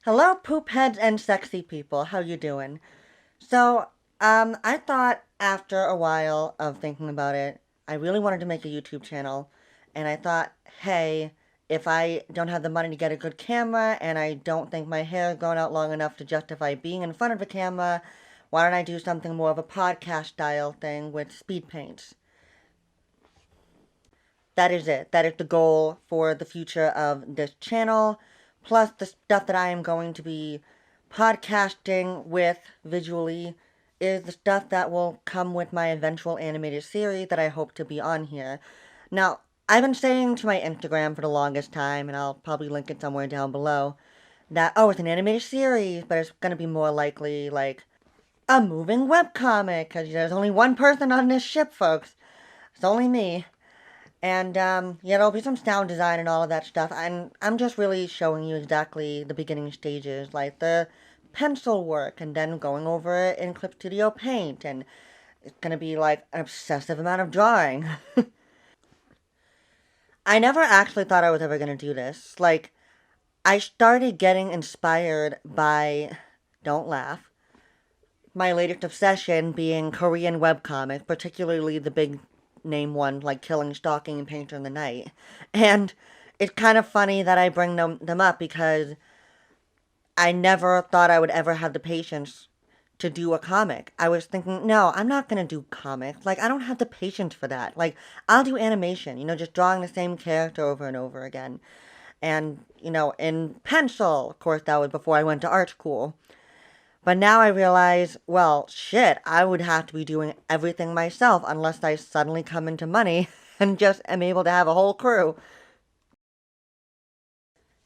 Hello, poop heads and sexy people. How you doing? So, I thought after a while of thinking about it, I really wanted to make a YouTube channel, and I thought, hey, if I don't have the money to get a good camera, and I don't think my hair is going out long enough to justify being in front of a camera, why don't I do something more of a podcast style thing with speed paints? That is it. That is the goal for the future of this channel. Plus, the stuff that I am going to be podcasting with visually is the stuff that will come with my eventual animated series that I hope to be on here. Now, I've been saying to my Instagram for the longest time, and I'll probably link it somewhere down below, that, oh, it's an animated series, but it's going to be more likely like a moving webcomic, because there's only one person on this ship, folks. It's only me. And yeah, there'll be some sound design and all of that stuff. And I'm just really showing you exactly the beginning stages, like the pencil work, and then going over it in Clip Studio Paint. And it's gonna be like an obsessive amount of drawing. I never actually thought I was ever gonna do this. Like, I started getting inspired by, don't laugh, my latest obsession being Korean webcomics, particularly the big name one like Killing, Stalking, and Painter in the Night. And it's kind of funny that I bring them up because I never thought I would ever have the patience to do a comic. I was thinking, no, I'm not going to do comics. Like, I don't have the patience for that. Like, I'll do animation, just drawing the same character over and over again. And, in pencil, of course, that was before I went to art school. But now I realize, well, shit, I would have to be doing everything myself unless I suddenly come into money and just am able to have a whole crew.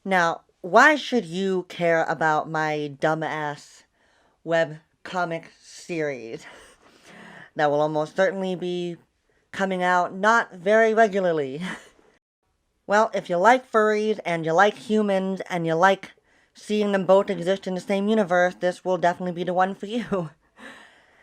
Now, why should you care about my dumbass web comic series that will almost certainly be coming out not very regularly? Well, if you like furries and you like humans and you like seeing them both exist in the same universe, this will definitely be the one for you.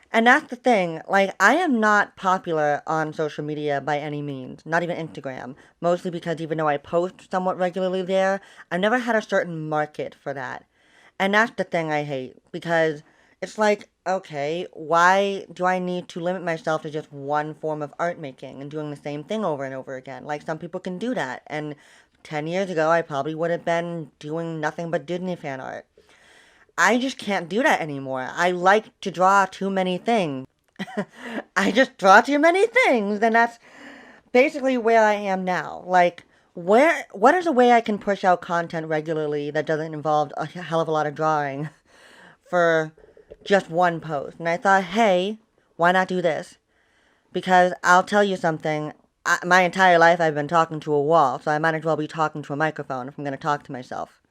And that's the thing, like, I am not popular on social media by any means, not even Instagram. Mostly because even though I post somewhat regularly there, I've never had a certain market for that. And that's the thing I hate, because it's like, okay, why do I need to limit myself to just one form of art making and doing the same thing over and over again? Like, some people can do that, and 10 years ago I probably would have been doing nothing but Disney fan art. I just can't do that anymore. I like to draw too many things. I just draw too many things, and that's basically where I am now. Like, what is a way I can push out content regularly that doesn't involve a hell of a lot of drawing for just one post? And I thought, hey, why not do this? Because I'll tell you something, my entire life I've been talking to a wall, so I might as well be talking to a microphone if I'm going to talk to myself.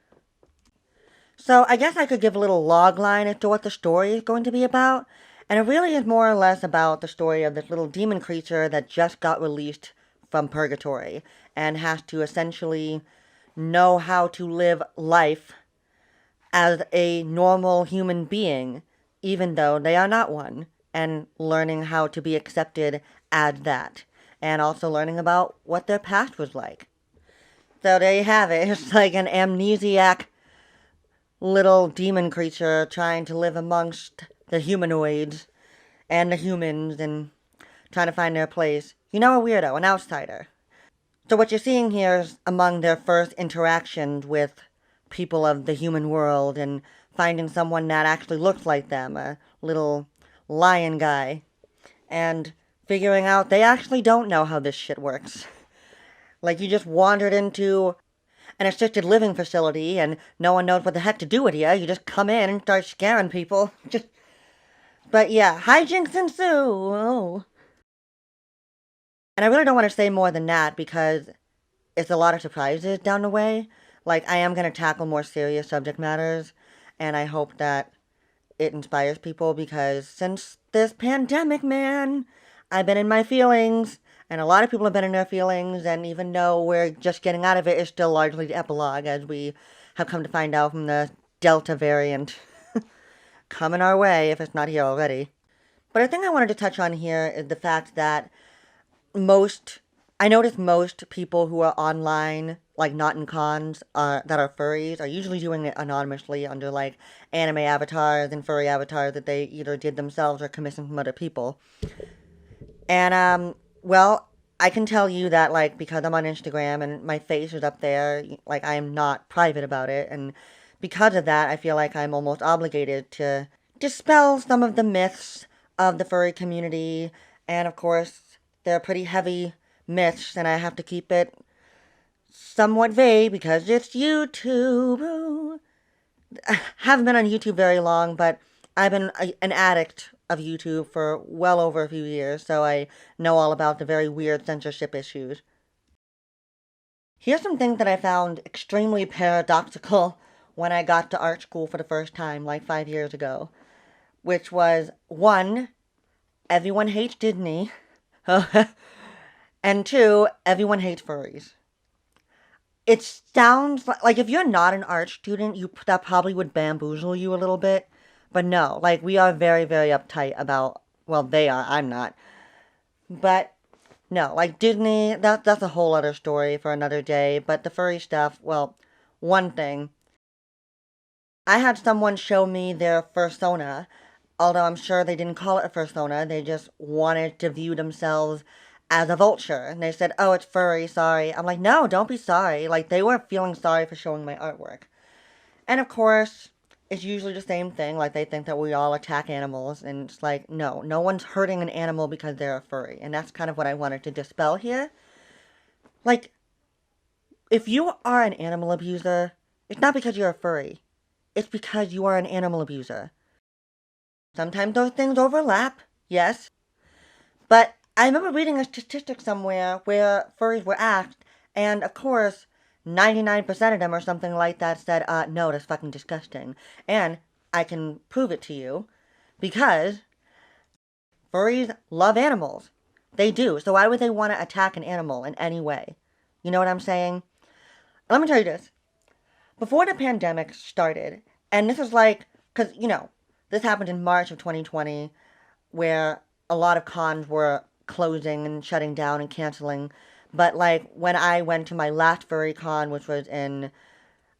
So I guess I could give a little log line as to what the story is going to be about. And it really is more or less about the story of this little demon creature that just got released from purgatory and has to essentially know how to live life as a normal human being, even though they are not one, and learning how to be accepted as that, and also learning about what their past was like. So there you have it. It's like an amnesiac little demon creature trying to live amongst the humanoids and the humans and trying to find their place. A weirdo, an outsider. So what you're seeing here is among their first interactions with people of the human world and finding someone that actually looks like them, a little lion guy, and figuring out they actually don't know how this shit works. Like, you just wandered into an assisted living facility and no one knows what the heck to do with you. You just come in and start scaring people. But yeah, hijinks ensue. Oh. And I really don't want to say more than that because it's a lot of surprises down the way. Like, I am going to tackle more serious subject matters, and I hope that it inspires people because since this pandemic, man, I've been in my feelings, and a lot of people have been in their feelings, and even though we're just getting out of it, it's still largely the epilogue, as we have come to find out from the Delta variant coming our way, if it's not here already. But a thing I wanted to touch on here is the fact that I notice most people who are online like not in cons that are furries are usually doing it anonymously under like anime avatars and furry avatars that they either did themselves or commissioned from other people. And well, I can tell you that like because I'm on Instagram and my face is up there, like I am not private about it, and because of that, I feel like I'm almost obligated to dispel some of the myths of the furry community. And of course, they're pretty heavy myths, and I have to keep it somewhat vague because it's YouTube. I haven't been on YouTube very long, but I've been an addict of YouTube for well over a few years, so I know all about the very weird censorship issues. Here's some things that I found extremely paradoxical when I got to art school for the first time, like 5 years ago, which was one, everyone hates Disney, and two, everyone hates furries. It sounds like if you're not an art student, that probably would bamboozle you a little bit. But no, like we are very, very uptight about. Well, they are. I'm not. But no, like Disney. That's a whole other story for another day. But the furry stuff. Well, one thing. I had someone show me their fursona, although I'm sure they didn't call it a fursona. They just wanted to view themselves as a vulture. And they said, "Oh, it's furry, sorry." I'm like, "No, don't be sorry." Like, they were feeling sorry for showing my artwork. And of course, it's usually the same thing. Like, they think that we all attack animals. And it's like, no, no one's hurting an animal because they're a furry. And that's kind of what I wanted to dispel here. Like, if you are an animal abuser, it's not because you're a furry. It's because you are an animal abuser. Sometimes those things overlap, yes. But I remember reading a statistic somewhere where furries were asked, and of course, 99% of them or something like that said, no, that's fucking disgusting. And I can prove it to you because furries love animals. They do. So why would they want to attack an animal in any way? You know what I'm saying? Let me tell you this. Before the pandemic started, and this is like, because, this happened in March of 2020, where a lot of cons were closing and shutting down and canceling. But like when I went to my last furry con, which was in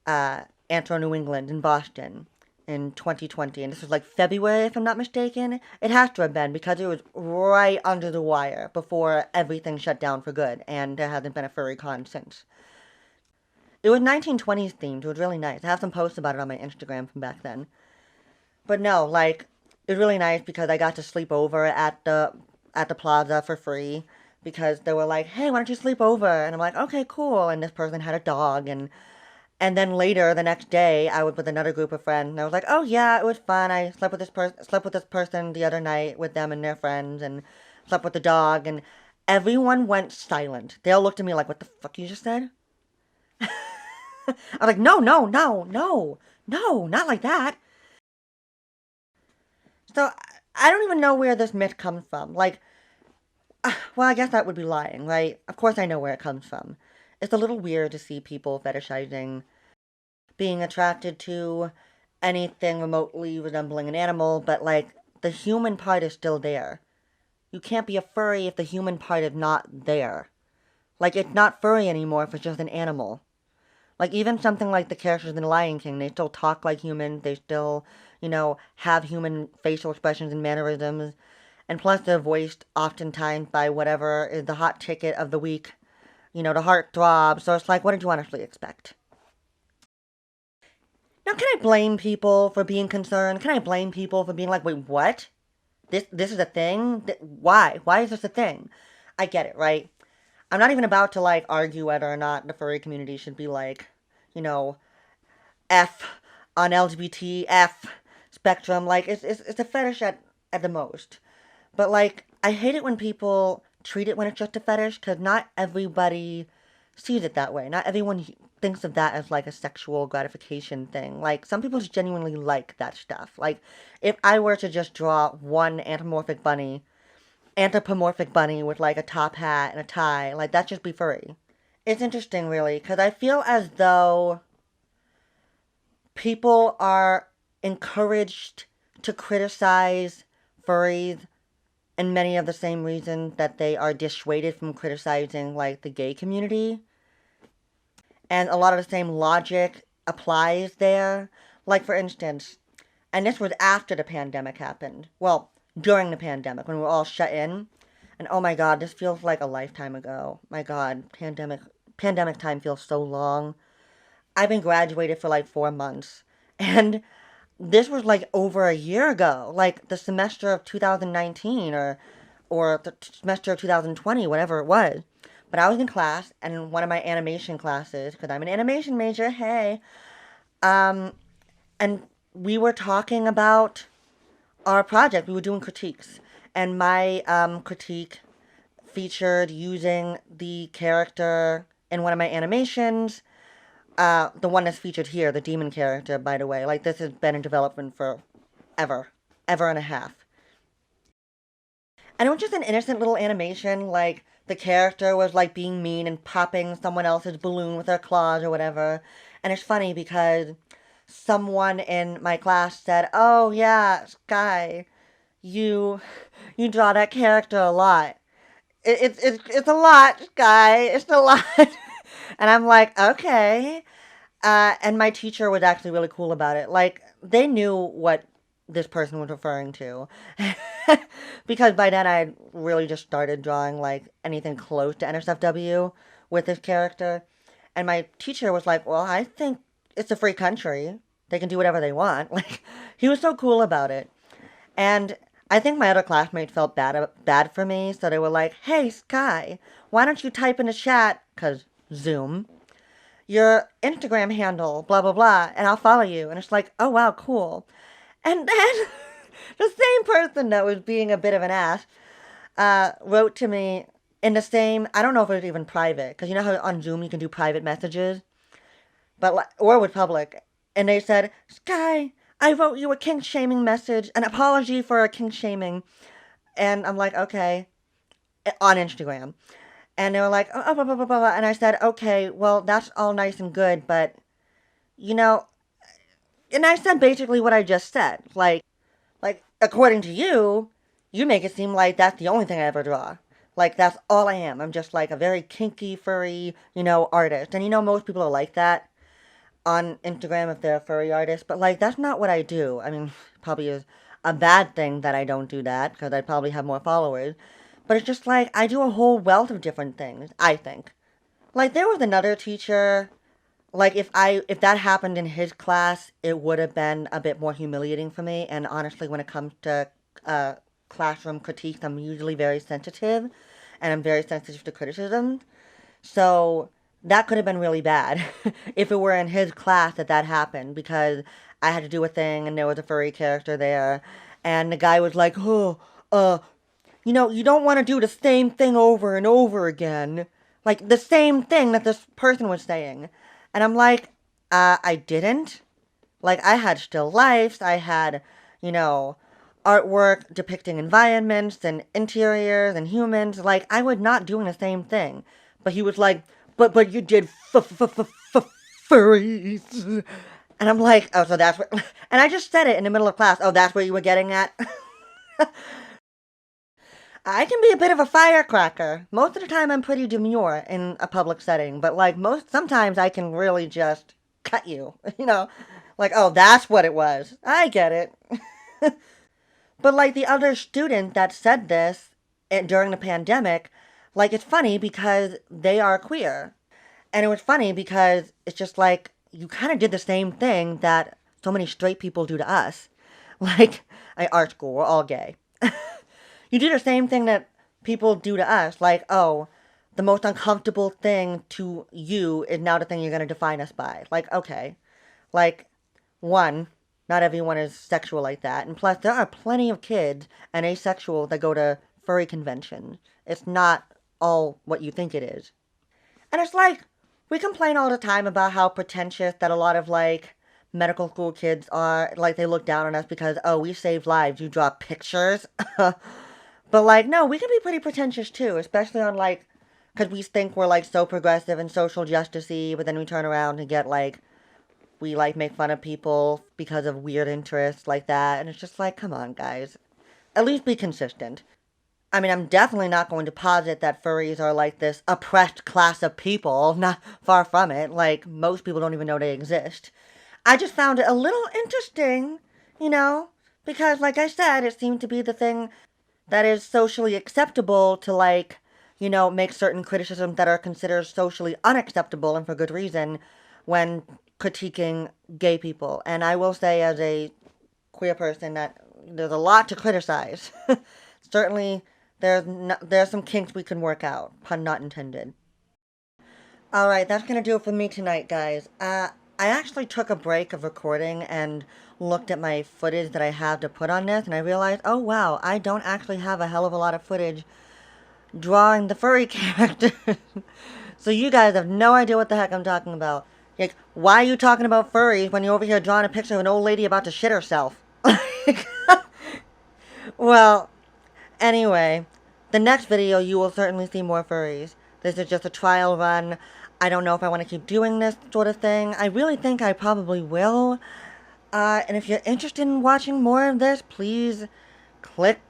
Antwerp, New England, in Boston, in 2020, and this was like February, if I'm not mistaken. It has to have been because it was right under the wire before everything shut down for good, and there hasn't been a furry con since. It was 1920s themed. It was really nice. I have some posts about it on my Instagram from back then. But no, like it was really nice because I got to sleep over at the plaza for free because they were like, "Hey, why don't you sleep over?" And I'm like, "Okay, cool." And this person had a dog, and then later the next day I was with another group of friends, and I was like, "Oh yeah, it was fun. I slept with this person the other night with them and their friends, and slept with the dog." And everyone went silent. They all looked at me like, "What the fuck you just said?" I was like, "No, no, no, no, no, not like that." So I don't even know where this myth comes from. Like, well, I guess that would be lying, right? Of course I know where it comes from. It's a little weird to see people fetishizing being attracted to anything remotely resembling an animal, but like, the human part is still there. You can't be a furry if the human part is not there. Like, it's not furry anymore if it's just an animal. Like, even something like the characters in The Lion King, they still talk like humans, they still, have human facial expressions and mannerisms, and plus they're voiced oftentimes by whatever is the hot ticket of the week, the heartthrob, so it's like, what did you honestly expect? Now, can I blame people for being concerned? Can I blame people for being like, wait, what? This is a thing? Why? Why is this a thing? I get it, right? I'm not even about to, like, argue whether or not the furry community should be, like, you know, F on LGBT, F spectrum. Like, it's a fetish at the most. But, like, I hate it when people treat it when it's just a fetish, because not everybody sees it that way. Not everyone thinks of that as, like, a sexual gratification thing. Like, some people just genuinely like that stuff. Like, if I were to just draw one anthropomorphic bunny with, like, a top hat and a tie, like, that'd just be furry. It's interesting, really, because I feel as though people are encouraged to criticize furries and many of the same reasons that they are dissuaded from criticizing, like, the gay community. and a lot of the same logic applies there. Like, for instance, and this was after the pandemic happened. Well, during the pandemic, when we were all shut in. And oh my god, this feels like a lifetime ago. My god, pandemic time feels so long. I've been graduated for like 4 months. And this was like over a year ago. Like the semester of 2019 or the semester of 2020, whatever it was. But I was in class, and in one of my animation classes, because I'm an animation major, hey, um, and we were talking about our project. We were doing critiques, and my critique featured using the character in one of my animations. The one that's featured here, the demon character, by the way. Like, this has been in development for ever, ever and a half. And it was just an innocent little animation. Like, the character was, like, being mean and popping someone else's balloon with her claws or whatever. And it's funny because someone in my class said, "Oh, yeah, Sky, you, you draw that character a lot." It's a lot, Sky. It's a lot. And I'm like, okay. And my teacher was actually really cool about it. Like, they knew what this person was referring to. Because by then I really just started drawing, like, anything close to NSFW with this character. And my teacher was like, well, I think it's a free country. They can do whatever they want. Like, he was so cool about it. And I think my other classmates felt bad for me, so they were like, "Hey, Sky, why don't you type in the chat, 'cause Zoom, your Instagram handle, blah blah blah, and I'll follow you." And it's like, "Oh wow, cool." And then the same person that was being a bit of an ass wrote to me in the same. I don't know if it was even private, because you know how on Zoom you can do private messages, but or with public. And they said, "Sky, I wrote you a kink shaming message, an apology for a kink shaming." And I'm like, okay, on Instagram. And they were like, oh, blah, blah, blah, blah. And I said, okay, well, that's all nice and good, but, you know, and I said basically what I just said. Like, according to you, you make it seem like that's the only thing I ever draw. Like, that's all I am. I'm just like a very kinky, furry, artist. And most people are like that on Instagram if they're a furry artist, but like that's not what I do. I mean, probably is a bad thing that I don't do that because I'd probably have more followers. But it's just like I do a whole wealth of different things, I think. Like there was another teacher, like if that happened in his class, it would have been a bit more humiliating for me. And honestly, when it comes to uh, classroom critiques, I'm usually very sensitive, and I'm very sensitive to criticism. So that could have been really bad if it were in his class that happened because I had to do a thing and there was a furry character there, and the guy was like, "Oh, you don't want to do the same thing over and over again, like the same thing that this person was saying," and I'm like, I didn't. Like I had still lifes, I had, you know, artwork depicting environments and interiors and humans. Like I was not doing the same thing. But he was like, but you did furries. And I'm like, oh, so that's what. And I just said it in the middle of class. Oh, that's what you were getting at? I can be a bit of a firecracker. Most of the time, I'm pretty demure in a public setting. But like sometimes I can really just cut you. Like, oh, that's what it was. I get it. But like the other student that said this during the pandemic, like it's funny because they are queer. And it was funny because it's just like you kind of did the same thing that so many straight people do to us. Like, art school, we're all gay. You do the same thing that people do to us. Like, oh, the most uncomfortable thing to you is now the thing you're going to define us by. Like, okay. Like, one, not everyone is sexual like that. And plus, there are plenty of kids and asexual that go to furry conventions. It's not all what you think it is. And it's like, we complain all the time about how pretentious that a lot of, like, medical school kids are. Like, they look down on us because, oh, we save lives, you draw pictures. But, like, no, we can be pretty pretentious, too. Especially on, like, because we think we're, like, so progressive and social justice-y, but then we turn around and get, like, we, like, make fun of people because of weird interests like that. And it's just like, come on, guys. At least be consistent. I mean, I'm definitely not going to posit that furries are like this oppressed class of people. Not far from it. Like, most people don't even know they exist. I just found it a little interesting, you know, because, like I said, it seemed to be the thing that is socially acceptable to, like, make certain criticisms that are considered socially unacceptable and for good reason when critiquing gay people. And I will say, as a queer person, that there's a lot to criticize. Certainly, there's some kinks we can work out. Pun not intended. All right, that's gonna do it for me tonight, guys. I actually took a break of recording and looked at my footage that I have to put on this, and I realized, oh wow, I don't actually have a hell of a lot of footage drawing the furry character. So you guys have no idea what the heck I'm talking about. Like, why are you talking about furries when you're over here drawing a picture of an old lady about to shit herself? Well, anyway, the next video you will certainly see more furries. This is just a trial run. I don't know if I want to keep doing this sort of thing. I really think I probably will. And if you're interested in watching more of this, please click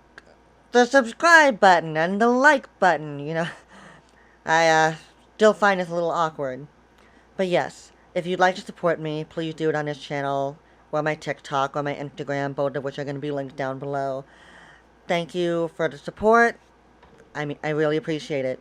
the subscribe button and the like button, I still find this a little awkward. But yes, if you'd like to support me, please do it on this channel, or my TikTok, or my Instagram, both of which are going to be linked down below. Thank you for the support. I really appreciate it.